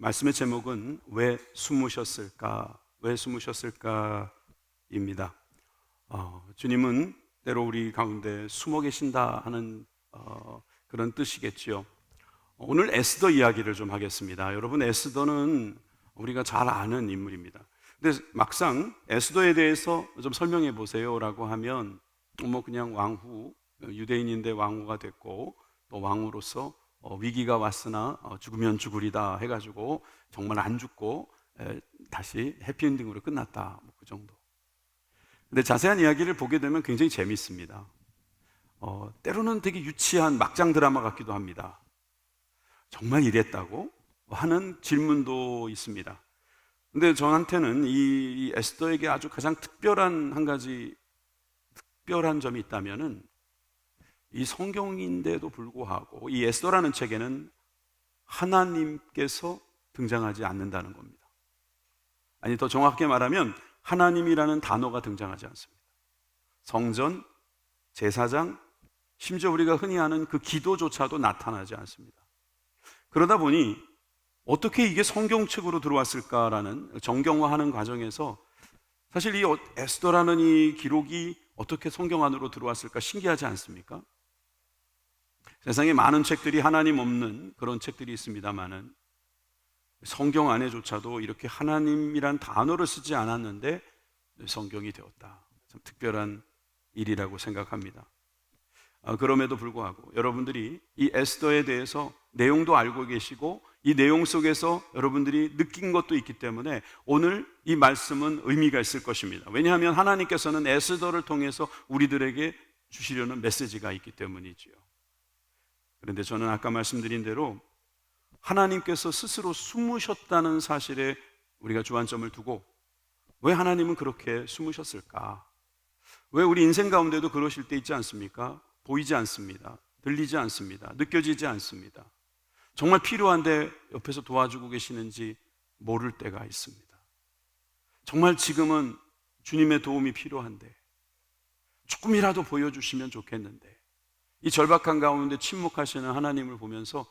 말씀의 제목은 왜 숨으셨을까? 왜 숨으셨을까입니다. 주님은 때로 우리 가운데 숨어 계신다 하는 그런 뜻이겠지요. 오늘 에스더 이야기를 좀 하겠습니다. 여러분, 에스더는 우리가 잘 아는 인물입니다. 근데 막상 에스더에 대해서 좀 설명해 보세요라고 하면 그냥 왕후, 유대인인데 왕후가 됐고 또 왕으로서 위기가 왔으나 죽으면 죽으리다 해가지고 정말 안 죽고 다시 해피엔딩으로 끝났다, 그 정도. 근데 자세한 이야기를 보게 되면 굉장히 재밌습니다. 때로는 되게 유치한 막장 드라마 같기도 합니다. 정말 이랬다고 하는 질문도 있습니다. 근데 저한테는 이 에스더에게 아주 가장 특별한 한 가지 특별한 점이 있다면은 이 성경인데도 불구하고 이 에스더라는 책에는 하나님께서 등장하지 않는다는 겁니다. 아니, 더 정확하게 말하면 하나님이라는 단어가 등장하지 않습니다. 성전, 제사장, 심지어 우리가 흔히 아는 그 기도조차도 나타나지 않습니다. 그러다 보니 어떻게 이게 성경책으로 들어왔을까라는 정경화하는 과정에서 사실 이 에스더라는 이 기록이 어떻게 성경 안으로 들어왔을까 신기하지 않습니까? 세상에 많은 책들이 하나님 없는 그런 책들이 있습니다만은 성경 안에조차도 이렇게 하나님이란 단어를 쓰지 않았는데 성경이 되었다. 참 특별한 일이라고 생각합니다. 그럼에도 불구하고 여러분들이 이 에스더에 대해서 내용도 알고 계시고 이 내용 속에서 여러분들이 느낀 것도 있기 때문에 오늘 이 말씀은 의미가 있을 것입니다. 왜냐하면 하나님께서는 에스더를 통해서 우리들에게 주시려는 메시지가 있기 때문이지요. 그런데 저는 아까 말씀드린 대로 하나님께서 스스로 숨으셨다는 사실에 우리가 주안점을 두고 왜 하나님은 그렇게 숨으셨을까? 왜 우리 인생 가운데도 그러실 때 있지 않습니까? 보이지 않습니다. 들리지 않습니다. 느껴지지 않습니다. 정말 필요한데 옆에서 도와주고 계시는지 모를 때가 있습니다. 정말 지금은 주님의 도움이 필요한데 조금이라도 보여주시면 좋겠는데 이 절박한 가운데 침묵하시는 하나님을 보면서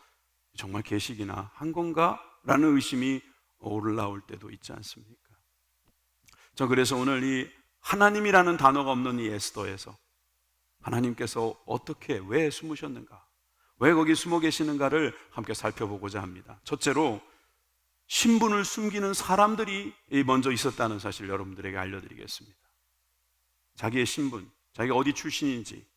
정말 계시기나 한 건가? 라는 의심이 올라올 때도 있지 않습니까? 저 그래서 오늘 이 하나님이라는 단어가 없는 이 에스더에서 하나님께서 어떻게, 왜 숨으셨는가? 왜 거기 숨어 계시는가를 함께 살펴보고자 합니다. 첫째로 신분을 숨기는 사람들이 먼저 있었다는 사실 여러분들에게 알려드리겠습니다. 자기의 신분, 자기가 어디 출신인지,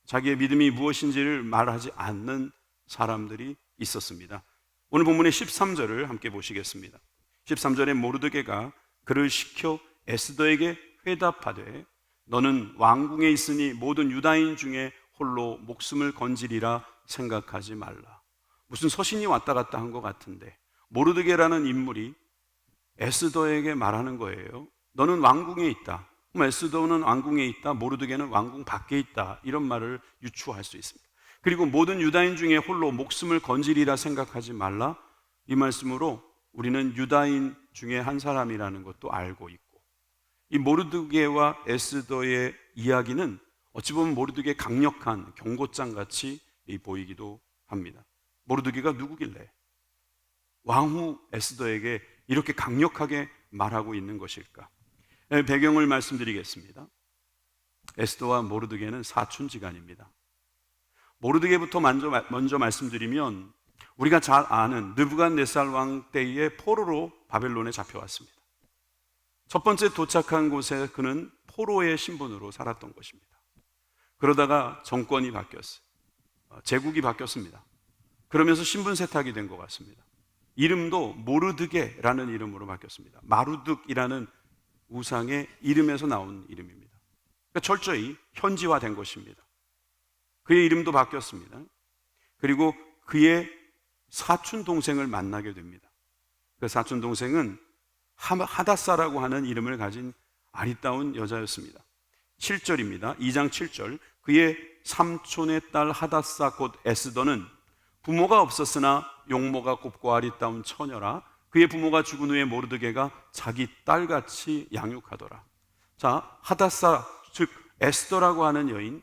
자기의 믿음이 무엇인지를 말하지 않는 사람들이 있었습니다. 오늘 본문의 13절을 함께 보시겠습니다. 13절에 모르드게가 그를 시켜 에스더에게 회답하되 너는 왕궁에 있으니 모든 유다인 중에 홀로 목숨을 건지리라 생각하지 말라. 무슨 서신이 왔다 갔다 한 것 같은데 모르드게라는 인물이 에스더에게 말하는 거예요. 너는 왕궁에 있다. 에스더는 왕궁에 있다. 모르드게는 왕궁 밖에 있다. 이런 말을 유추할 수 있습니다. 그리고 모든 유다인 중에 홀로 목숨을 건지리라 생각하지 말라. 이 말씀으로 우리는 유다인 중에 한 사람이라는 것도 알고 있고 이 모르드게와 에스더의 이야기는 어찌 보면 모르드게의 강력한 경고장 같이 보이기도 합니다. 모르드게가 누구길래 왕후 에스더에게 이렇게 강력하게 말하고 있는 것일까? 배경을 말씀드리겠습니다. 에스더와 모르드게는 사촌지간입니다. 모르드게부터 먼저 말씀드리면 우리가 잘 아는 느부갓네살 왕 때의 포로로 바벨론에 잡혀왔습니다. 첫 번째 도착한 곳에 그는 포로의 신분으로 살았던 것입니다. 그러다가 정권이 바뀌었어요. 제국이 바뀌었습니다. 그러면서 신분 세탁이 된 것 같습니다. 이름도 모르드게라는 이름으로 바뀌었습니다. 마루둑이라는 우상의 이름에서 나온 이름입니다. 그러니까 철저히 현지화된 것입니다. 그의 이름도 바뀌었습니다. 그리고 그의 사촌 동생을 만나게 됩니다. 그 사촌 동생은 하다사라고 하는 이름을 가진 아리따운 여자였습니다. 7절입니다. 2장 7절. 그의 삼촌의 딸 하다사 곧 에스더는 부모가 없었으나 용모가 곱고 아리따운 처녀라. 그의 부모가 죽은 후에 모르드게가 자기 딸같이 양육하더라. 자, 하다사, 즉 에스더라고 하는 여인,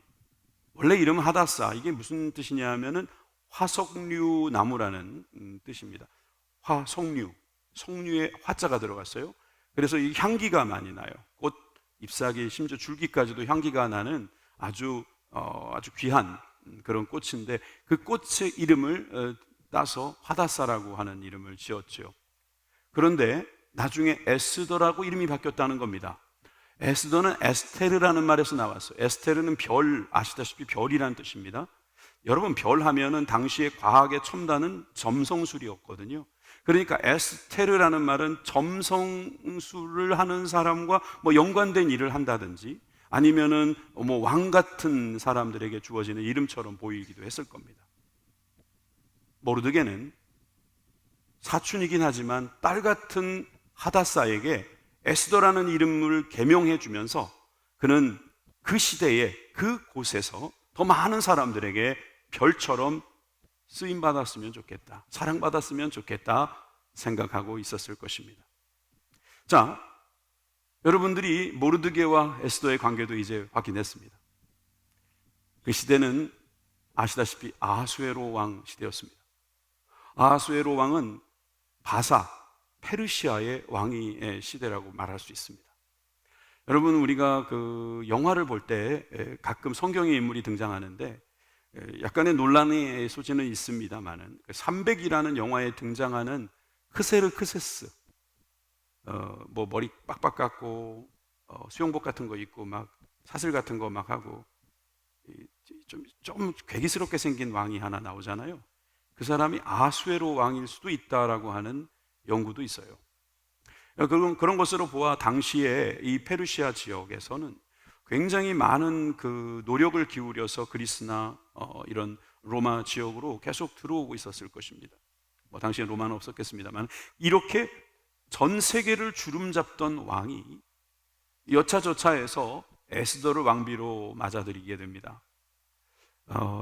원래 이름은 하다사. 이게 무슨 뜻이냐 하면은 화석류 나무라는 뜻입니다. 화석류. 석류에 화자가 들어갔어요. 그래서 이 향기가 많이 나요. 꽃 잎사귀, 심지어 줄기까지도 향기가 나는 아주 귀한 그런 꽃인데, 그 꽃의 이름을 따서 화다사라고 하는 이름을 지었죠. 그런데 나중에 에스더라고 이름이 바뀌었다는 겁니다. 에스더는 에스테르라는 말에서 나왔어요. 에스테르는 별, 아시다시피 별이라는 뜻입니다. 여러분, 별 하면은 당시에 과학의 첨단은 점성술이었거든요. 그러니까 에스테르라는 말은 점성술을 하는 사람과 연관된 일을 한다든지, 아니면은 왕 같은 사람들에게 주어지는 이름처럼 보이기도 했을 겁니다. 모르드게는 사촌이긴 하지만 딸 같은 하다사에게 에스더라는 이름을 개명해 주면서 그는 그 시대에 그 곳에서 더 많은 사람들에게 별처럼 쓰임받았으면 좋겠다, 사랑받았으면 좋겠다 생각하고 있었을 것입니다. 자, 여러분들이 모르드게와 에스더의 관계도 이제 확인했습니다. 그 시대는 아시다시피 아하수에로 왕 시대였습니다. 아하수에로 왕은 바사, 페르시아의 왕의 시대라고 말할 수 있습니다. 여러분, 우리가 그 영화를 볼 때 가끔 성경의 인물이 등장하는데 약간의 논란의 소지는 있습니다만은 300이라는 영화에 등장하는 크세르크세스, 머리 빡빡 깎고 수영복 같은 거 입고 막 사슬 같은 거 막 하고 좀 괴기스럽게 생긴 왕이 하나 나오잖아요. 그 사람이 아하수에로 왕일 수도 있다라고 하는 연구도 있어요. 그런 것으로 보아 당시에 이 페르시아 지역에서는 굉장히 많은 그 노력을 기울여서 그리스나 이런 로마 지역으로 계속 들어오고 있었을 것입니다. 당시에 로마는 없었겠습니다만, 이렇게 전 세계를 주름잡던 왕이 여차저차해서 에스더를 왕비로 맞아들이게 됩니다.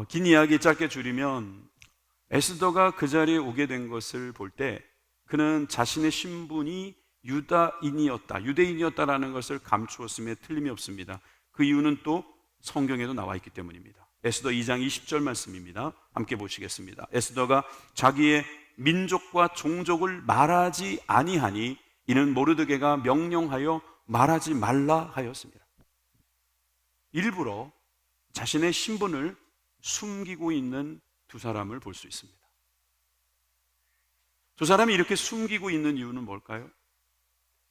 긴 이야기 짧게 줄이면, 에스더가 그 자리에 오게 된 것을 볼 때 그는 자신의 신분이 유대인이었다라는 것을 감추었음에 틀림이 없습니다. 그 이유는 또 성경에도 나와 있기 때문입니다. 에스더 2장 20절 말씀입니다. 함께 보시겠습니다. 에스더가 자기의 민족과 종족을 말하지 아니하니 이는 모르드게가 명령하여 말하지 말라 하였습니다. 일부러 자신의 신분을 숨기고 있는 두 사람을 볼 수 있습니다. 두 사람이 이렇게 숨기고 있는 이유는 뭘까요?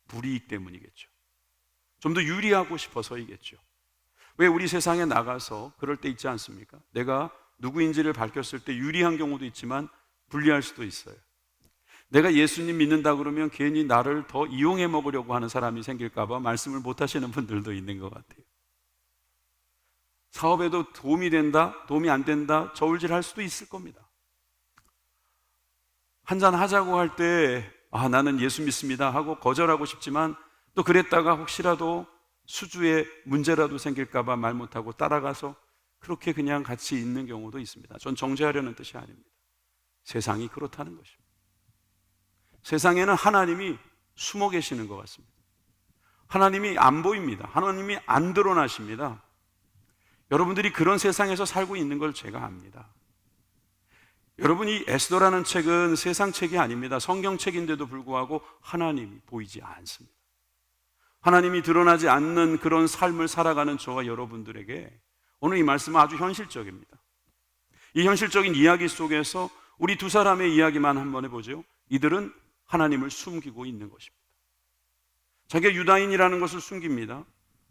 불이익 때문이겠죠. 좀 더 유리하고 싶어서이겠죠. 왜 우리 세상에 나가서 그럴 때 있지 않습니까? 내가 누구인지를 밝혔을 때 유리한 경우도 있지만 불리할 수도 있어요. 내가 예수님 믿는다 그러면 괜히 나를 더 이용해 먹으려고 하는 사람이 생길까 봐 말씀을 못 하시는 분들도 있는 것 같아요. 사업에도 도움이 된다, 도움이 안 된다, 저울질할 수도 있을 겁니다. 한잔 하자고 할 때 나는 예수 믿습니다 하고 거절하고 싶지만, 또 그랬다가 혹시라도 수주에 문제라도 생길까 봐 말 못하고 따라가서 그렇게 그냥 같이 있는 경우도 있습니다. 전 정죄하려는 뜻이 아닙니다. 세상이 그렇다는 것입니다. 세상에는 하나님이 숨어 계시는 것 같습니다. 하나님이 안 보입니다. 하나님이 안 드러나십니다. 여러분들이 그런 세상에서 살고 있는 걸 제가 압니다. 여러분, 이 에스더라는 책은 세상 책이 아닙니다. 성경책인데도 불구하고 하나님이 보이지 않습니다. 하나님이 드러나지 않는 그런 삶을 살아가는 저와 여러분들에게 오늘 이 말씀은 아주 현실적입니다. 이 현실적인 이야기 속에서 우리 두 사람의 이야기만 한번 해보죠. 이들은 하나님을 숨기고 있는 것입니다. 자기가 유다인이라는 것을 숨깁니다.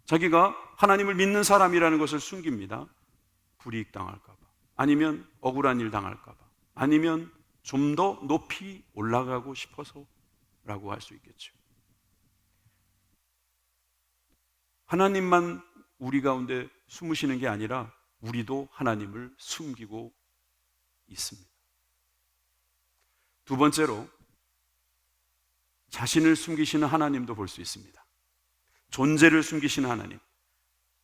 자기가 하나님을 믿는 사람이라는 것을 숨깁니다. 불이익 당할까 봐, 아니면 억울한 일 당할까 봐, 아니면 좀 더 높이 올라가고 싶어서라고 할 수 있겠죠. 하나님만 우리 가운데 숨으시는 게 아니라 우리도 하나님을 숨기고 있습니다. 두 번째로, 자신을 숨기시는 하나님도 볼 수 있습니다. 존재를 숨기시는 하나님,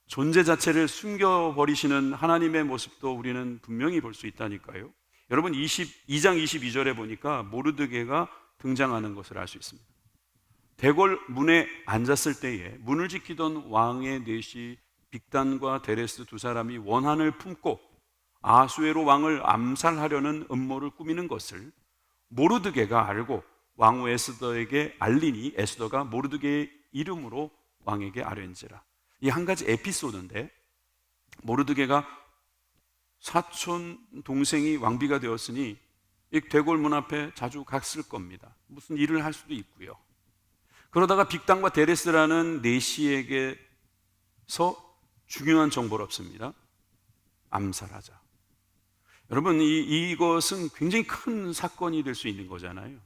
존재 자체를 숨겨버리시는 하나님의 모습도 우리는 분명히 볼 수 있다니까요. 여러분, 2장 22절에 보니까 모르드게가 등장하는 것을 알 수 있습니다. 대궐 문에 앉았을 때에 문을 지키던 왕의 넷이 빅단과 데레스 두 사람이 원한을 품고 아하수에로 왕을 암살하려는 음모를 꾸미는 것을 모르드게가 알고 왕후 에스더에게 알리니 에스더가 모르드게의 이름으로 왕에게 아뢰는지라. 이 한 가지 에피소드인데, 모르드게가 사촌 동생이 왕비가 되었으니 이 대궐문 앞에 자주 갔을 겁니다. 무슨 일을 할 수도 있고요. 그러다가 빅당과 데레스라는 내시에게서 중요한 정보를 얻습니다. 암살하자. 여러분, 이것은 굉장히 큰 사건이 될 수 있는 거잖아요.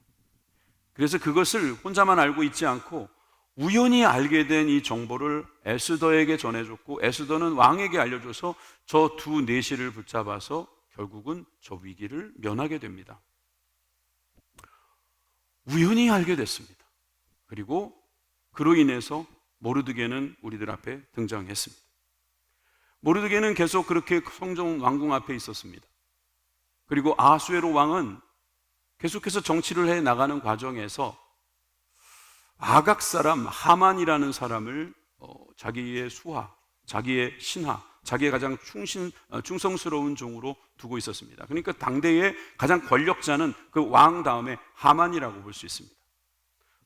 그래서 그것을 혼자만 알고 있지 않고 우연히 알게 된 이 정보를 에스더에게 전해줬고, 에스더는 왕에게 알려줘서 저 두 내시를 붙잡아서 결국은 저 위기를 면하게 됩니다. 우연히 알게 됐습니다. 그리고 그로 인해서 모르드게는 우리들 앞에 등장했습니다. 모르드게는 계속 그렇게 성전 왕궁 앞에 있었습니다. 그리고 아수에로 왕은 계속해서 정치를 해 나가는 과정에서 아각 사람 하만이라는 사람을 자기의 수하, 자기의 신하, 자기의 가장 충성스러운 종으로 두고 있었습니다. 그러니까 당대의 가장 권력자는 그 왕 다음에 하만이라고 볼 수 있습니다.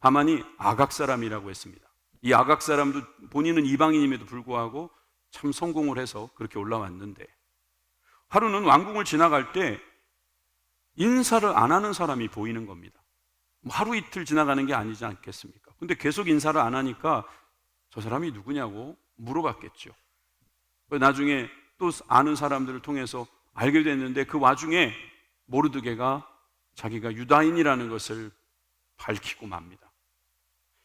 하만이 아각 사람이라고 했습니다. 이 아각 사람도 본인은 이방인임에도 불구하고 참 성공을 해서 그렇게 올라왔는데, 하루는 왕궁을 지나갈 때 인사를 안 하는 사람이 보이는 겁니다. 하루 이틀 지나가는 게 아니지 않겠습니까? 근데 계속 인사를 안 하니까 저 사람이 누구냐고 물어봤겠죠. 나중에 또 아는 사람들을 통해서 알게 됐는데, 그 와중에 모르드게가 자기가 유다인이라는 것을 밝히고 맙니다.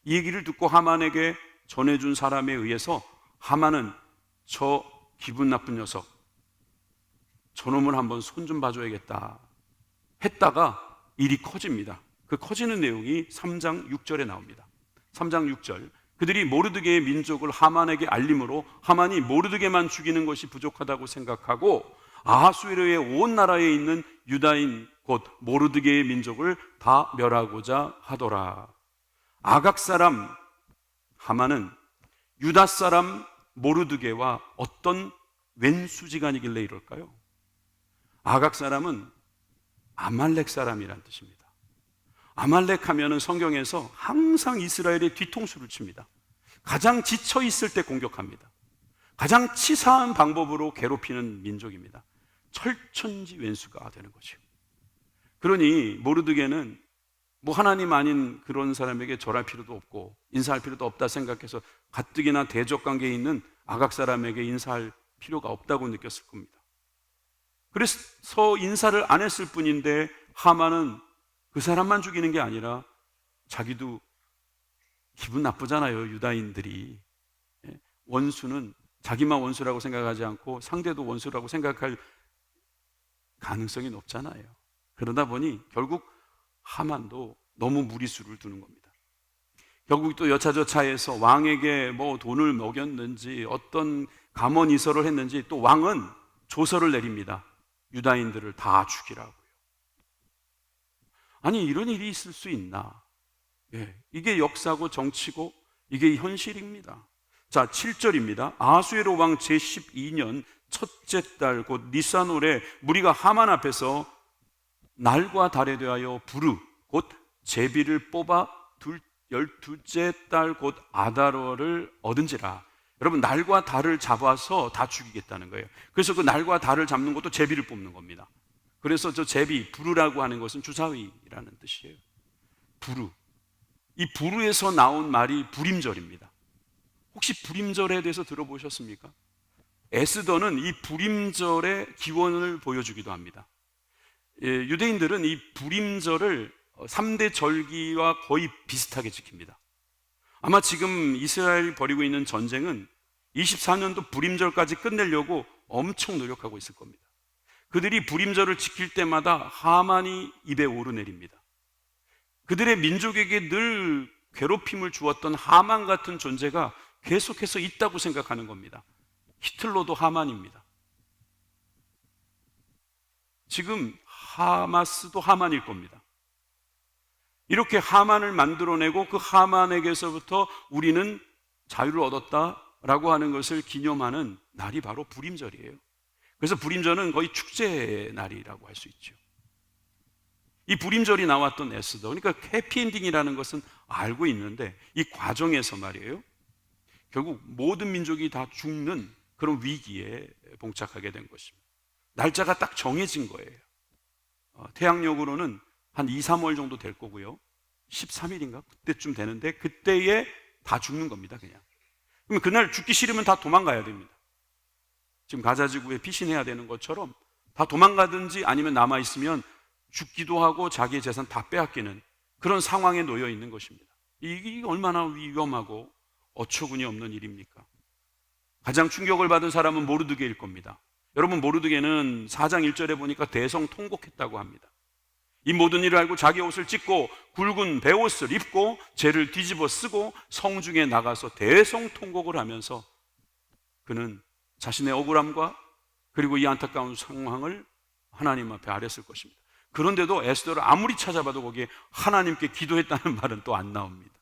이 얘기를 듣고 하만에게 전해준 사람에 의해서 하만은 저 기분 나쁜 녀석, 저놈을 한번 손 좀 봐줘야겠다 했다가 일이 커집니다. 그 커지는 내용이 3장 6절에 나옵니다. 3장 6절. 그들이 모르드게의 민족을 하만에게 알림으로 하만이 모르드게만 죽이는 것이 부족하다고 생각하고 아하수에로의 온 나라에 있는 유다인 곧 모르드게의 민족을 다 멸하고자 하더라. 아각 사람 하만은 유다 사람 모르드게와 어떤 왼수지간이길래 이럴까요? 아각 사람은 아말렉 사람이란 뜻입니다. 아말렉 하면은 성경에서 항상 이스라엘의 뒤통수를 칩니다. 가장 지쳐 있을 때 공격합니다. 가장 치사한 방법으로 괴롭히는 민족입니다. 철천지 왼수가 되는 거죠. 그러니 모르드게는 뭐 하나님 아닌 그런 사람에게 절할 필요도 없고 인사할 필요도 없다 생각해서 가뜩이나 대적 관계에 있는 아각 사람에게 인사할 필요가 없다고 느꼈을 겁니다. 그래서 인사를 안 했을 뿐인데 하만은 그 사람만 죽이는 게 아니라 자기도 기분 나쁘잖아요. 유다인들이. 원수는 자기만 원수라고 생각하지 않고 상대도 원수라고 생각할 가능성이 높잖아요. 그러다 보니 결국 하만도 너무 무리수를 두는 겁니다. 결국 또 여차저차해서 왕에게 뭐 돈을 먹였는지 어떤 감언이설을 했는지 또 왕은 조서를 내립니다. 유다인들을 다 죽이라고요. 아니 이런 일이 있을 수 있나? 이게 역사고 정치고 이게 현실입니다. 자, 7절입니다. 아하수에로 왕 제12년 첫째 달 곧 니산월에 무리가 하만 앞에서 날과 달에 대하여 부르 곧 제비를 뽑아 12째 달 곧 아다월을 얻은지라. 여러분, 날과 달을 잡아서 다 죽이겠다는 거예요. 그래서 그 날과 달을 잡는 것도 제비를 뽑는 겁니다. 그래서 저 제비, 부르라고 하는 것은 주사위라는 뜻이에요. 부르. 이 부르에서 나온 말이 불임절입니다. 혹시 불임절에 대해서 들어보셨습니까? 에스더는 이 불임절의 기원을 보여주기도 합니다. 유대인들은 이 불임절을 3대 절기와 거의 비슷하게 지킵니다. 아마 지금 이스라엘이 벌이고 있는 전쟁은 24년도 불임절까지 끝내려고 엄청 노력하고 있을 겁니다. 그들이 불임절을 지킬 때마다 하만이 입에 오르내립니다. 그들의 민족에게 늘 괴롭힘을 주었던 하만 같은 존재가 계속해서 있다고 생각하는 겁니다. 히틀러도 하만입니다. 지금 하마스도 하만일 겁니다. 이렇게 하만을 만들어내고 그 하만에게서부터 우리는 자유를 얻었다라고 하는 것을 기념하는 날이 바로 불임절이에요. 그래서 불임절은 거의 축제의 날이라고 할 수 있죠. 이 불임절이 나왔던 에스더, 그러니까 해피엔딩이라는 것은 알고 있는데 이 과정에서 말이에요, 결국 모든 민족이 다 죽는 그런 위기에 봉착하게 된 것입니다. 날짜가 딱 정해진 거예요. 태양력으로는 한 2, 3월 정도 될 거고요. 13일인가? 그때쯤 되는데 그때에 다 죽는 겁니다, 그냥. 그러면 그날 죽기 싫으면 다 도망가야 됩니다. 지금 가자지구에 피신해야 되는 것처럼 다 도망가든지 아니면 남아있으면 죽기도 하고 자기의 재산 다 빼앗기는 그런 상황에 놓여 있는 것입니다. 이게 얼마나 위험하고 어처구니 없는 일입니까? 가장 충격을 받은 사람은 모르드게일 겁니다. 여러분, 모르드게는 4장 1절에 보니까 대성통곡했다고 합니다. 이 모든 일을 알고 자기 옷을 찢고 굵은 베옷을 입고 죄를 뒤집어 쓰고 성중에 나가서 대성통곡을 하면서 그는 자신의 억울함과 그리고 이 안타까운 상황을 하나님 앞에 아뢰었을 것입니다. 그런데도 에스더를 아무리 찾아봐도 거기에 하나님께 기도했다는 말은 또 안 나옵니다.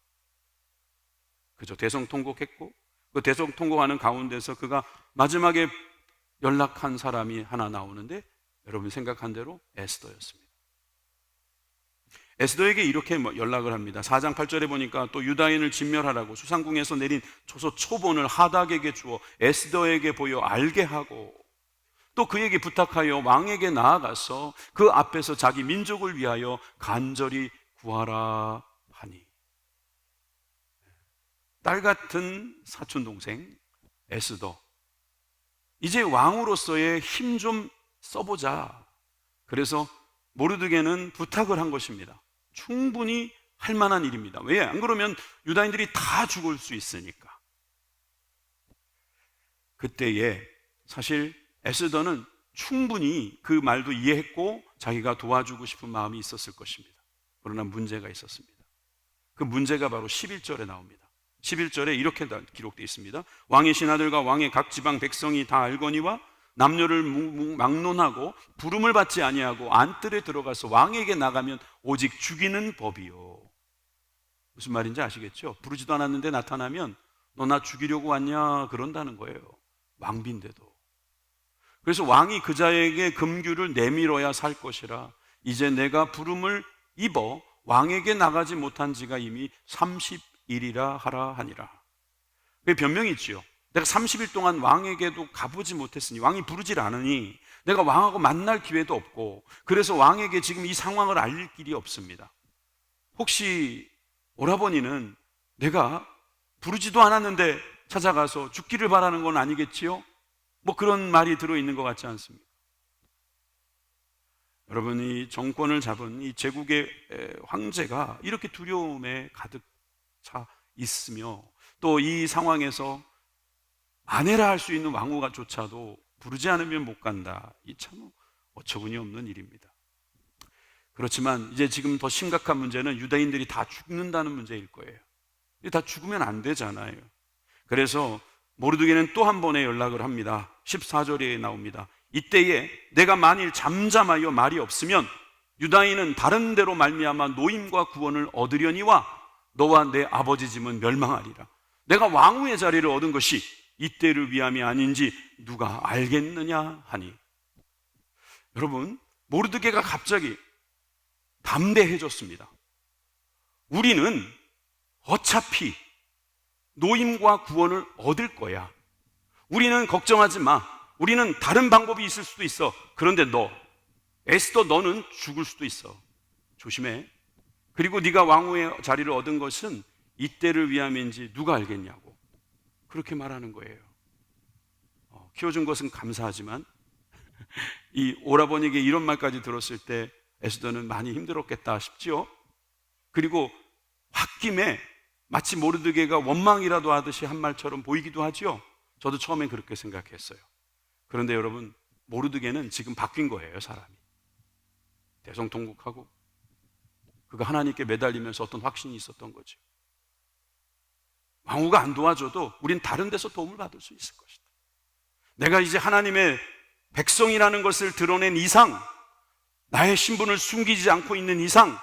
그죠? 대성통곡했고 그 대성통곡하는 가운데서 그가 마지막에 연락한 사람이 하나 나오는데 여러분이 생각한 대로 에스더였습니다. 에스더에게 이렇게 연락을 합니다. 4장 8절에 보니까 또 유다인을 진멸하라고 수상궁에서 내린 조서 초본을 하닥에게 주어 에스더에게 보여 알게 하고 또 그에게 부탁하여 왕에게 나아가서 그 앞에서 자기 민족을 위하여 간절히 구하라 하니. 딸 같은 사촌동생 에스더, 이제 왕으로서의 힘 좀 써보자. 그래서 모르드게는 부탁을 한 것입니다. 충분히 할 만한 일입니다. 왜? 안 그러면 유다인들이 다 죽을 수 있으니까. 그때에 사실 에스더는 충분히 그 말도 이해했고 자기가 도와주고 싶은 마음이 있었을 것입니다. 그러나 문제가 있었습니다. 그 문제가 바로 11절에 나옵니다. 11절에 이렇게 기록되어 있습니다. 왕의 신하들과 왕의 각 지방 백성이 다 알거니와 남녀를 막론하고 부름을 받지 아니하고 안뜰에 들어가서 왕에게 나가면 오직 죽이는 법이요. 무슨 말인지 아시겠죠? 부르지도 않았는데 나타나면 너 나 죽이려고 왔냐 그런다는 거예요. 왕비인데도. 그래서 왕이 그자에게 금규를 내밀어야 살 것이라 이제 내가 부름을 입어 왕에게 나가지 못한 지가 이미 30일이라 하라 하니라. 그게 변명이 있지요. 내가 30일 동안 왕에게도 가보지 못했으니, 왕이 부르질 않으니 내가 왕하고 만날 기회도 없고, 그래서 왕에게 지금 이 상황을 알릴 길이 없습니다. 혹시 오라버니는 내가 부르지도 않았는데 찾아가서 죽기를 바라는 건 아니겠지요? 뭐 그런 말이 들어있는 것 같지 않습니까? 여러분이 정권을 잡은 이 제국의 황제가 이렇게 두려움에 가득 차 있으며 또 이 상황에서 아내라 할 수 있는 왕후가조차도 부르지 않으면 못 간다. 이 참 어처구니 없는 일입니다. 그렇지만 이제 지금 더 심각한 문제는 유다인들이 다 죽는다는 문제일 거예요. 다 죽으면 안 되잖아요. 그래서 모르드게는 또 한 번의 연락을 합니다. 14절에 나옵니다. 이때에 내가 만일 잠잠하여 말이 없으면 유다인은 다른 데로 말미암아 노임과 구원을 얻으려니와 너와 내 아버지 집은 멸망하리라. 내가 왕후의 자리를 얻은 것이 이때를 위함이 아닌지 누가 알겠느냐 하니. 여러분, 모르드게가 갑자기 담대해졌습니다. 우리는 어차피 노임과 구원을 얻을 거야. 우리는 걱정하지 마. 우리는 다른 방법이 있을 수도 있어. 그런데 너, 에스더, 너는 죽을 수도 있어. 조심해. 그리고 네가 왕후의 자리를 얻은 것은 이때를 위함인지 누가 알겠냐고 그렇게 말하는 거예요. 키워준 것은 감사하지만 이 오라버니에게 이런 말까지 들었을 때 에스더는 많이 힘들었겠다 싶지요. 그리고 홧김에 마치 모르드게가 원망이라도 하듯이 한 말처럼 보이기도 하지요. 저도 처음엔 그렇게 생각했어요. 그런데 여러분, 모르드게는 지금 바뀐 거예요. 사람이 대성통곡하고 그가 하나님께 매달리면서 어떤 확신이 있었던 거죠. 왕후가 안 도와줘도 우린 다른 데서 도움을 받을 수 있을 것이다. 내가 이제 하나님의 백성이라는 것을 드러낸 이상, 나의 신분을 숨기지 않고 있는 이상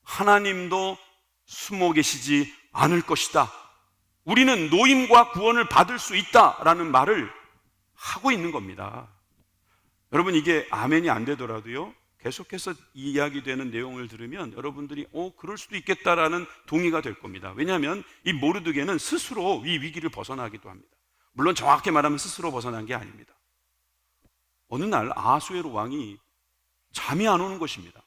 하나님도 숨어 계시지 않을 것이다. 우리는 노임과 구원을 받을 수 있다라는 말을 하고 있는 겁니다. 여러분, 이게 아멘이 안 되더라도요, 계속해서 이야기되는 내용을 들으면 여러분들이 그럴 수도 있겠다라는 동의가 될 겁니다. 왜냐하면 이 모르드게는 스스로 이 위기를 벗어나기도 합니다. 물론 정확히 말하면 스스로 벗어난 게 아닙니다. 어느 날 아하수에로 왕이 잠이 안 오는 것입니다.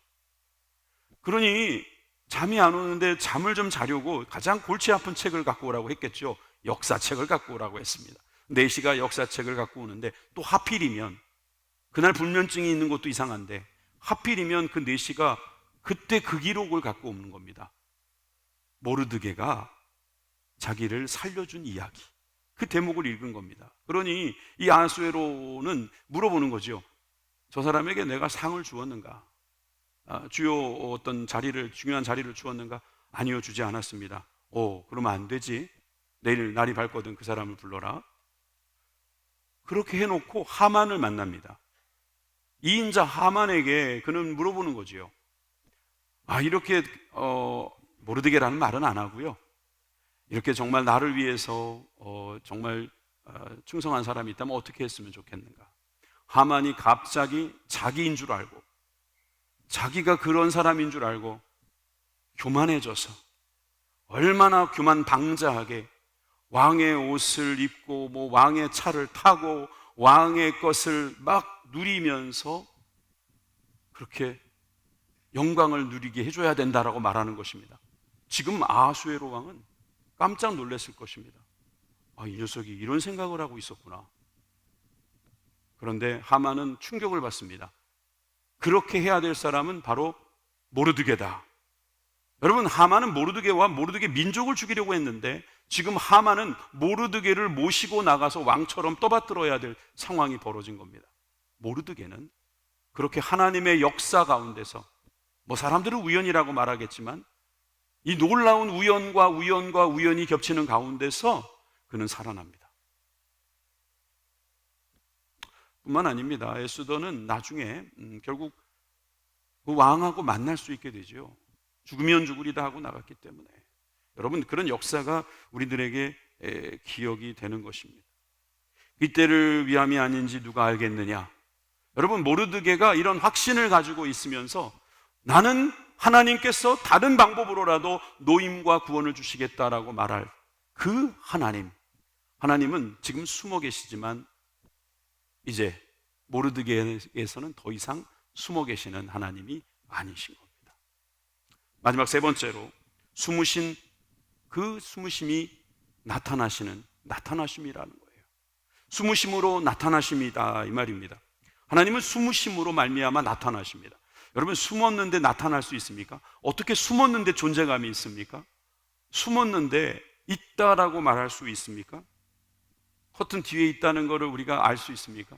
그러니 잠이 안 오는데 잠을 좀 자려고 가장 골치 아픈 책을 갖고 오라고 했겠죠. 역사책을 갖고 오라고 했습니다. 내시가 역사책을 갖고 오는데 또 하필이면 그날 불면증이 있는 것도 이상한데 하필이면 그 내시가 그때 그 기록을 갖고 오는 겁니다. 모르드게가 자기를 살려준 이야기, 그 대목을 읽은 겁니다. 그러니 이 아하수에로는 물어보는 거죠. 저 사람에게 내가 상을 주었는가? 주요 어떤 중요한 자리를 주었는가? 아니요, 주지 않았습니다. 그러면 안 되지. 내일 날이 밝거든 그 사람을 불러라. 그렇게 해놓고 하만을 만납니다. 이인자 하만에게 그는 물어보는 거지요. 이렇게 모르드게라는 말은 안 하고요. 이렇게 정말 나를 위해서 정말 충성한 사람이 있다면 어떻게 했으면 좋겠는가? 하만이 갑자기 자기인 줄 알고 자기가 그런 사람인 줄 알고 교만해져서 얼마나 교만방자하게 왕의 옷을 입고 왕의 차를 타고 왕의 것을 막 누리면서 그렇게 영광을 누리게 해줘야 된다라고 말하는 것입니다. 지금 아하수에로 왕은 깜짝 놀랐을 것입니다. 이 녀석이 이런 생각을 하고 있었구나. 그런데 하만은 충격을 받습니다. 그렇게 해야 될 사람은 바로 모르드게다. 여러분, 하만은 모르드게와 모르드게 민족을 죽이려고 했는데 지금 하만은 모르드게를 모시고 나가서 왕처럼 떠받들어야 될 상황이 벌어진 겁니다. 모르드게는 그렇게 하나님의 역사 가운데서 사람들은 우연이라고 말하겠지만 이 놀라운 우연과 우연이 겹치는 가운데서 그는 살아납니다. 뿐만 아닙니다. 에스더는 나중에 결국 그 왕하고 만날 수 있게 되죠. 죽으면 죽으리다 하고 나갔기 때문에. 여러분, 그런 역사가 우리들에게 기억이 되는 것입니다. 이때를 위함이 아닌지 누가 알겠느냐? 여러분, 모르드게가 이런 확신을 가지고 있으면서 나는 하나님께서 다른 방법으로라도 노임과 구원을 주시겠다라고 말할 그 하나님은 지금 숨어 계시지만 이제 모르드게에서는 더 이상 숨어 계시는 하나님이 아니신 겁니다. 마지막 세 번째로 숨으신 그 숨으심이 나타나심이라는 거예요. 숨으심으로 나타나심이다 이 말입니다. 하나님은 숨으심으로 말미암아 나타나십니다. 여러분, 숨었는데 나타날 수 있습니까? 어떻게 숨었는데 존재감이 있습니까? 숨었는데 있다라고 말할 수 있습니까? 커튼 뒤에 있다는 것을 우리가 알 수 있습니까?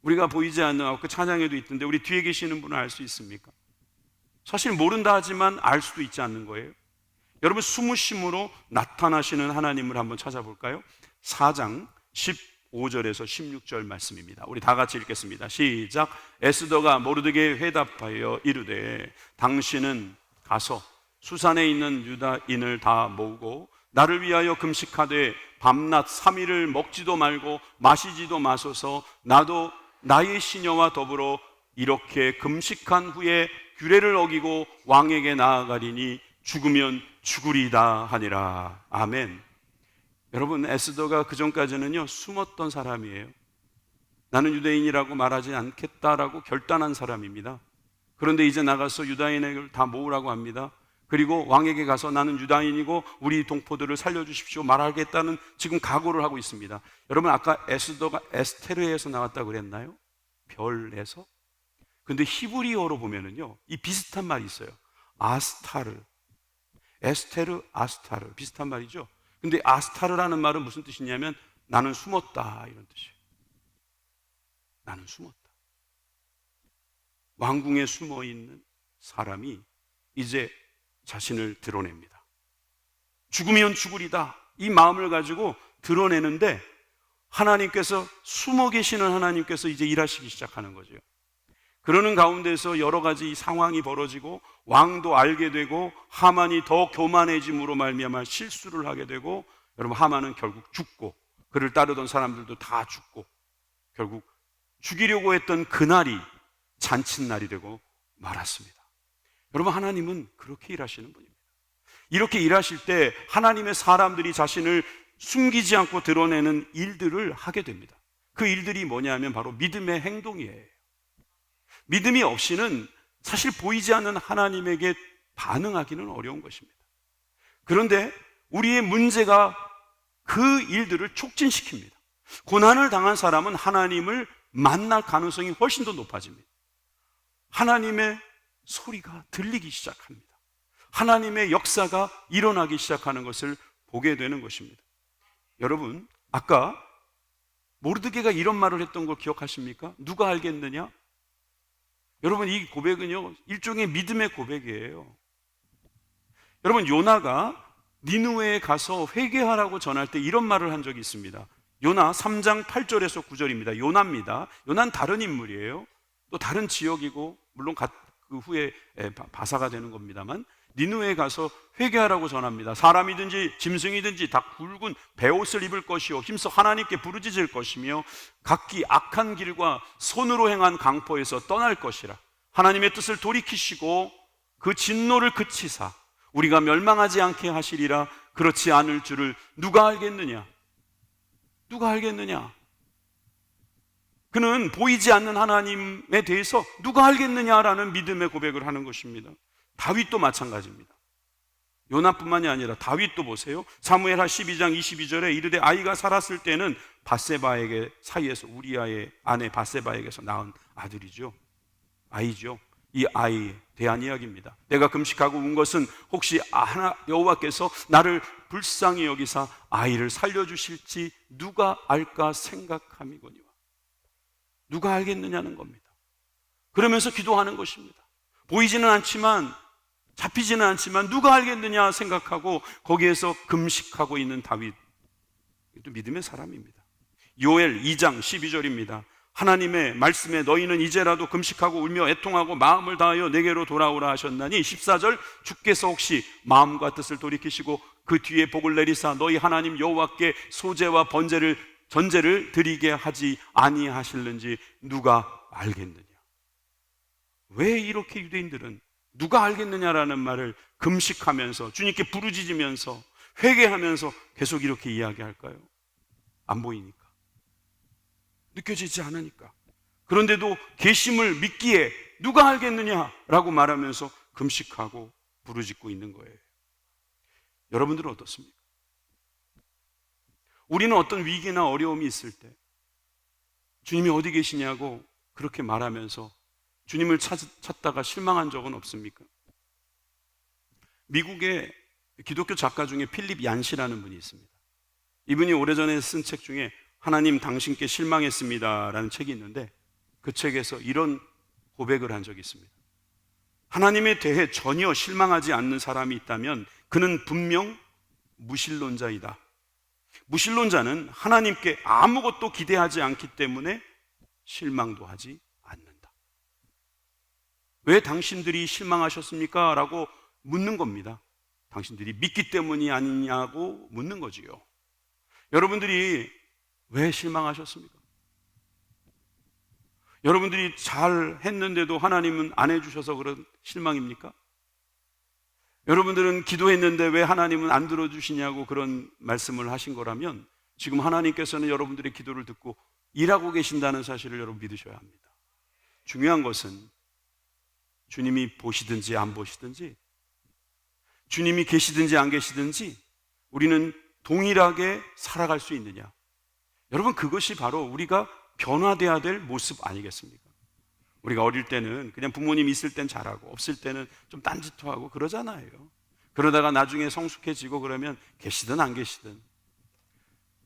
우리가 보이지 않는 그 찬양에도 있던데 우리 뒤에 계시는 분을 알 수 있습니까? 사실 모른다 하지만 알 수도 있지 않는 거예요. 여러분, 숨으심으로 나타나시는 하나님을 한번 찾아볼까요? 4장 15절에서 16절 말씀입니다. 우리 다 같이 읽겠습니다. 시작. 에스더가 모르드게에 회답하여 이르되 당신은 가서 수산에 있는 유다인을 다 모으고 나를 위하여 금식하되 밤낮 3일을 먹지도 말고 마시지도 마소서. 나도 나의 시녀와 더불어 이렇게 금식한 후에 규례를 어기고 왕에게 나아가리니 죽으면 죽으리다 하니라. 아멘. 여러분, 에스더가 그전까지는요 숨었던 사람이에요. 나는 유대인이라고 말하지 않겠다라고 결단한 사람입니다. 그런데 이제 나가서 유다인을 다 모으라고 합니다. 그리고 왕에게 가서 나는 유다인이고 우리 동포들을 살려주십시오 말하겠다는 지금 각오를 하고 있습니다. 여러분, 아까 에스더가 에스테르에서 나왔다고 그랬나요? 별에서? 근데 히브리어로 보면은요 이 비슷한 말이 있어요. 아스타르, 에스테르, 아스타르 비슷한 말이죠. 근데 아스타르라는 말은 무슨 뜻이냐면 나는 숨었다 이런 뜻이에요. 나는 숨었다. 왕궁에 숨어 있는 사람이 이제 자신을 드러냅니다. 죽으면 죽으리다 이 마음을 가지고 드러내는데 하나님께서 숨어 계시는 하나님께서 이제 일하시기 시작하는 거죠. 그러는 가운데서 여러 가지 상황이 벌어지고 왕도 알게 되고 하만이 더 교만해짐으로 말미암아 실수를 하게 되고 여러분 하만은 결국 죽고 그를 따르던 사람들도 다 죽고 결국 죽이려고 했던 그날이 잔칫날이 되고 말았습니다. 여러분, 하나님은 그렇게 일하시는 분입니다. 이렇게 일하실 때 하나님의 사람들이 자신을 숨기지 않고 드러내는 일들을 하게 됩니다. 그 일들이 뭐냐면 바로 믿음의 행동이에요. 믿음이 없이는 사실 보이지 않는 하나님에게 반응하기는 어려운 것입니다. 그런데 우리의 문제가 그 일들을 촉진시킵니다. 고난을 당한 사람은 하나님을 만날 가능성이 훨씬 더 높아집니다. 하나님의 소리가 들리기 시작합니다. 하나님의 역사가 일어나기 시작하는 것을 보게 되는 것입니다. 여러분, 아까 모르드게가 이런 말을 했던 걸 기억하십니까? 누가 알겠느냐? 여러분, 이 고백은요, 일종의 믿음의 고백이에요. 여러분, 요나가 니느웨에 가서 회개하라고 전할 때 이런 말을 한 적이 있습니다. 요나 3장 8절에서 9절입니다. 요나입니다. 요나는 다른 인물이에요. 또 다른 지역이고 물론 그 후에 바사가 되는 겁니다만, 니느웨에 가서 회개하라고 전합니다. 사람이든지 짐승이든지 다 굵은 베옷을 입을 것이요 힘써 하나님께 부르짖을 것이며 각기 악한 길과 손으로 행한 강포에서 떠날 것이라. 하나님의 뜻을 돌이키시고 그 진노를 그치사 우리가 멸망하지 않게 하시리라. 그렇지 않을 줄을 누가 알겠느냐? 누가 알겠느냐? 그는 보이지 않는 하나님에 대해서 누가 알겠느냐라는 믿음의 고백을 하는 것입니다. 다윗도 마찬가지입니다. 요나뿐만이 아니라 다윗도 보세요. 사무엘하 12장 22절에 이르되 아이가 살았을 때는 밧세바에게 사이에서 우리아의 아내 밧세바에게서 낳은 아들이죠. 아이죠. 이 아이에 대한 이야기입니다. 내가 금식하고 운 것은 혹시 여호와께서 나를 불쌍히 여기사 아이를 살려주실지 누가 알까 생각함이거니와. 누가 알겠느냐는 겁니다. 그러면서 기도하는 것입니다. 보이지는 않지만, 잡히지는 않지만 누가 알겠느냐 생각하고 거기에서 금식하고 있는 다윗, 또 믿음의 사람입니다. 요엘 2장 12절입니다. 하나님의 말씀에 너희는 이제라도 금식하고 울며 애통하고 마음을 다하여 내게로 돌아오라 하셨나니 14절 주께서 혹시 마음과 뜻을 돌이키시고 그 뒤에 복을 내리사 너희 하나님 여호와께 소제와 전제를 드리게 하지 아니하실는지 누가 알겠느냐. 왜 이렇게 유대인들은 누가 알겠느냐라는 말을 금식하면서 주님께 부르짖으면서 회개하면서 계속 이렇게 이야기할까요? 안 보이니까, 느껴지지 않으니까. 그런데도 계심을 믿기에 누가 알겠느냐라고 말하면서 금식하고 부르짖고 있는 거예요. 여러분들은 어떻습니까? 우리는 어떤 위기나 어려움이 있을 때 주님이 어디 계시냐고 그렇게 말하면서 주님을 찾다가 실망한 적은 없습니까? 미국의 기독교 작가 중에 필립 얀시라는 분이 있습니다. 이분이 오래전에 쓴 책 중에 하나님 당신께 실망했습니다 라는 책이 있는데 그 책에서 이런 고백을 한 적이 있습니다. 하나님에 대해 전혀 실망하지 않는 사람이 있다면 그는 분명 무신론자이다. 무신론자는 하나님께 아무것도 기대하지 않기 때문에 실망도 하지 않는다. 왜 당신들이 실망하셨습니까? 라고 묻는 겁니다. 당신들이 믿기 때문이 아니냐고 묻는 거지요. 여러분들이 왜 실망하셨습니까? 여러분들이 잘 했는데도 하나님은 안 해주셔서 그런 실망입니까? 여러분들은 기도했는데 왜 하나님은 안 들어주시냐고 그런 말씀을 하신 거라면 지금 하나님께서는 여러분들의 기도를 듣고 일하고 계신다는 사실을 여러분 믿으셔야 합니다. 중요한 것은 주님이 보시든지 안 보시든지, 주님이 계시든지 안 계시든지 우리는 동일하게 살아갈 수 있느냐. 여러분, 그것이 바로 우리가 변화돼야 될 모습 아니겠습니까? 우리가 어릴 때는 그냥 부모님 있을 땐 잘하고 없을 때는 좀 딴짓하고 그러잖아요. 그러다가 나중에 성숙해지고 그러면 계시든 안 계시든.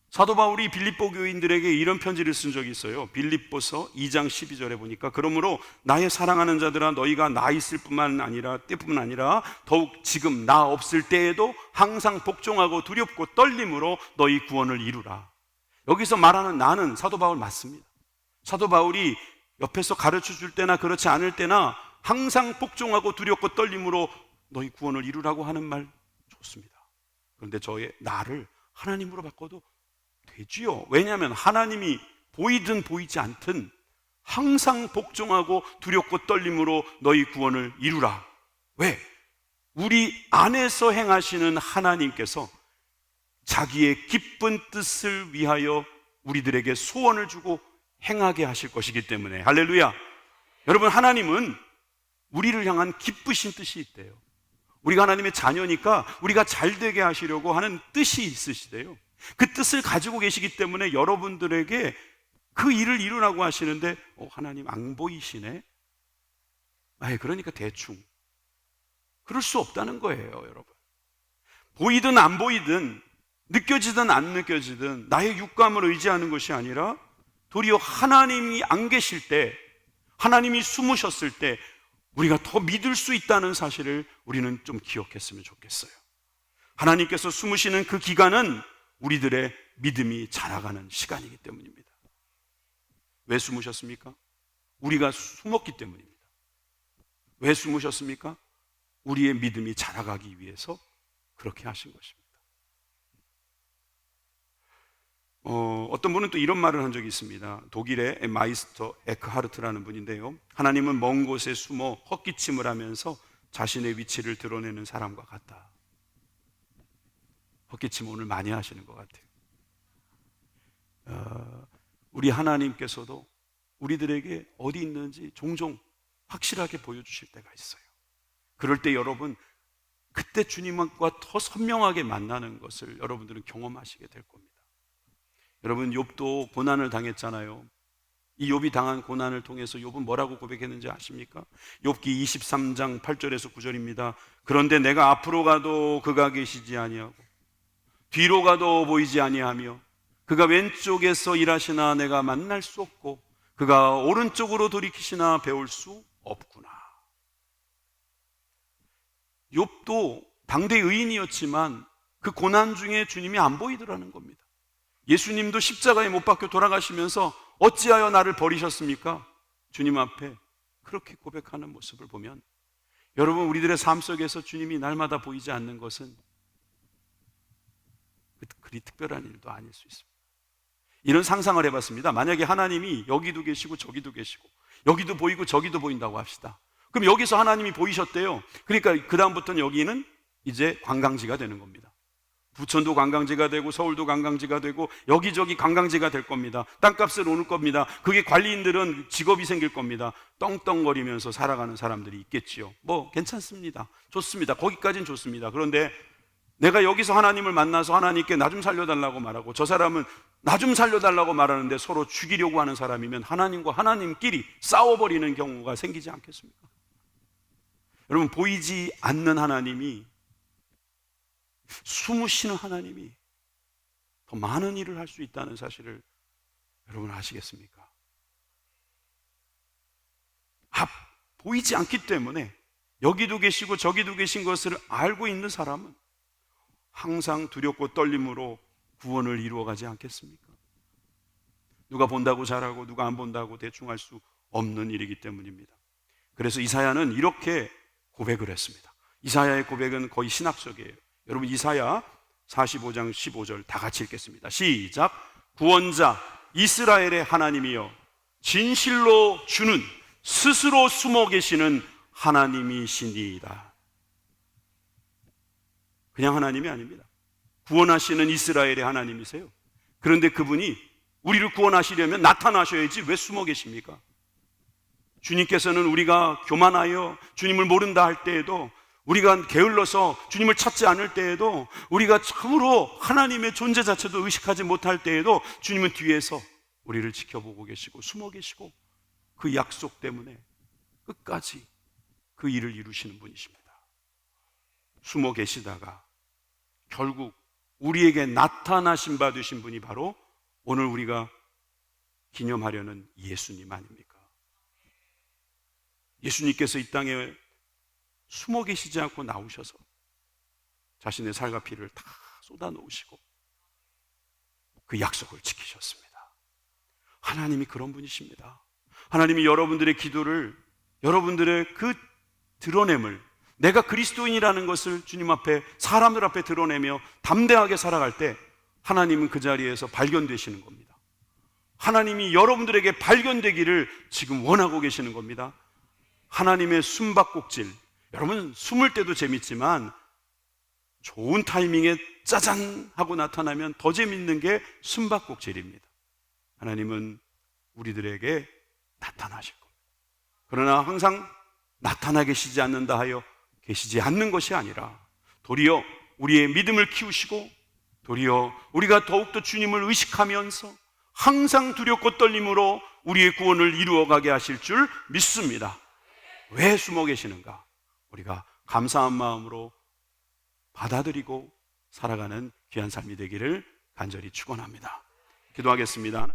사도 바울이 빌립보 교인들에게 이런 편지를 쓴 적이 있어요. 빌립보서 2장 12절에 보니까 그러므로 나의 사랑하는 자들아 너희가 나 있을 뿐만 아니라 때뿐만 아니라 더욱 지금 나 없을 때에도 항상 복종하고 두렵고 떨림으로 너희 구원을 이루라. 여기서 말하는 나는 사도 바울 맞습니다. 사도 바울이 옆에서 가르쳐 줄 때나 그렇지 않을 때나 항상 복종하고 두렵고 떨림으로 너희 구원을 이루라고 하는 말 좋습니다. 그런데 저의 나를 하나님으로 바꿔도 되지요. 왜냐하면 하나님이 보이든 보이지 않든 항상 복종하고 두렵고 떨림으로 너희 구원을 이루라. 왜? 우리 안에서 행하시는 하나님께서 자기의 기쁜 뜻을 위하여 우리들에게 소원을 주고 행하게 하실 것이기 때문에. 할렐루야. 여러분, 하나님은 우리를 향한 기쁘신 뜻이 있대요. 우리가 하나님의 자녀니까 우리가 잘 되게 하시려고 하는 뜻이 있으시대요. 그 뜻을 가지고 계시기 때문에 여러분들에게 그 일을 이루라고 하시는데 하나님 안 보이시네? 그러니까 대충. 그럴 수 없다는 거예요, 여러분. 보이든 안 보이든 느껴지든 안 느껴지든 나의 육감을 의지하는 것이 아니라 도리어 하나님이 안 계실 때, 하나님이 숨으셨을 때 우리가 더 믿을 수 있다는 사실을 우리는 좀 기억했으면 좋겠어요. 하나님께서 숨으시는 그 기간은 우리들의 믿음이 자라가는 시간이기 때문입니다. 왜 숨으셨습니까? 우리가 숨었기 때문입니다. 왜 숨으셨습니까? 우리의 믿음이 자라가기 위해서 그렇게 하신 것입니다. 어떤 분은 또 이런 말을 한 적이 있습니다. 독일의 마이스터 에크하르트라는 분인데요, 하나님은 먼 곳에 숨어 헛기침을 하면서 자신의 위치를 드러내는 사람과 같다. 헛기침 오늘 많이 하시는 것 같아요. 우리 하나님께서도 우리들에게 어디 있는지 종종 확실하게 보여주실 때가 있어요. 그럴 때 여러분, 그때 주님과 더 선명하게 만나는 것을 여러분들은 경험하시게 될 겁니다. 여러분, 욥도 고난을 당했잖아요. 이 욥이 당한 고난을 통해서 욥은 뭐라고 고백했는지 아십니까? 욥기 23장 8절에서 9절입니다. 그런데 내가 앞으로 가도 그가 계시지 아니하고 뒤로 가도 보이지 아니하며 그가 왼쪽에서 일하시나 내가 만날 수 없고 그가 오른쪽으로 돌이키시나 배울 수 없구나. 욥도 당대 의인이었지만 그 고난 중에 주님이 안 보이더라는 겁니다. 예수님도 십자가에 못 박혀 돌아가시면서 어찌하여 나를 버리셨습니까? 주님 앞에 그렇게 고백하는 모습을 보면, 여러분, 우리들의 삶 속에서 주님이 날마다 보이지 않는 것은 그리 특별한 일도 아닐 수 있습니다. 이런 상상을 해봤습니다. 만약에 하나님이 여기도 계시고 저기도 계시고 여기도 보이고 저기도 보인다고 합시다. 그럼 여기서 하나님이 보이셨대요. 그러니까 그 다음부터는 여기는 이제 관광지가 되는 겁니다. 부천도 관광지가 되고 서울도 관광지가 되고 여기저기 관광지가 될 겁니다. 땅값을 오를 겁니다. 그게 관리인들은 직업이 생길 겁니다. 떵떵거리면서 살아가는 사람들이 있겠지요. 뭐 괜찮습니다. 좋습니다. 거기까지는 좋습니다. 그런데 내가 여기서 하나님을 만나서 하나님께 나 좀 살려달라고 말하고 저 사람은 나 좀 살려달라고 말하는데 서로 죽이려고 하는 사람이면 하나님과 하나님끼리 싸워버리는 경우가 생기지 않겠습니까? 여러분, 보이지 않는 하나님이, 숨으시는 하나님이 더 많은 일을 할 수 있다는 사실을 여러분 아시겠습니까? 보이지 않기 때문에 여기도 계시고 저기도 계신 것을 알고 있는 사람은 항상 두렵고 떨림으로 구원을 이루어가지 않겠습니까? 누가 본다고 잘하고 누가 안 본다고 대충 할 수 없는 일이기 때문입니다. 그래서 이사야는 이렇게 고백을 했습니다. 이사야의 고백은 거의 신학적이에요. 여러분, 이사야 45장 15절 다 같이 읽겠습니다. 시작. 구원자 이스라엘의 하나님이여, 진실로 주는 스스로 숨어 계시는 하나님이시니이다. 그냥 하나님이 아닙니다. 구원하시는 이스라엘의 하나님이세요. 그런데 그분이 우리를 구원하시려면 나타나셔야지 왜 숨어 계십니까? 주님께서는 우리가 교만하여 주님을 모른다 할 때에도, 우리가 게을러서 주님을 찾지 않을 때에도, 우리가 참으로 하나님의 존재 자체도 의식하지 못할 때에도 주님은 뒤에서 우리를 지켜보고 계시고 숨어 계시고 그 약속 때문에 끝까지 그 일을 이루시는 분이십니다. 숨어 계시다가 결국 우리에게 나타나신 바 되신 분이 바로 오늘 우리가 기념하려는 예수님 아닙니까? 예수님께서 이 땅에 숨어 계시지 않고 나오셔서 자신의 살과 피를 다 쏟아 놓으시고 그 약속을 지키셨습니다. 하나님이 그런 분이십니다. 하나님이 여러분들의 기도를, 여러분들의 그 드러냄을, 내가 그리스도인이라는 것을 주님 앞에, 사람들 앞에 드러내며 담대하게 살아갈 때 하나님은 그 자리에서 발견되시는 겁니다. 하나님이 여러분들에게 발견되기를 지금 원하고 계시는 겁니다. 하나님의 숨바꼭질. 여러분, 숨을 때도 재밌지만 좋은 타이밍에 짜잔 하고 나타나면 더 재밌는 게 숨바꼭질입니다. 하나님은 우리들에게 나타나실 겁니다. 그러나 항상 나타나 계시지 않는다 하여 계시지 않는 것이 아니라 도리어 우리의 믿음을 키우시고 도리어 우리가 더욱더 주님을 의식하면서 항상 두렵고 떨림으로 우리의 구원을 이루어가게 하실 줄 믿습니다. 왜 숨어 계시는가? 우리가 감사한 마음으로 받아들이고 살아가는 귀한 삶이 되기를 간절히 축원합니다. 기도하겠습니다.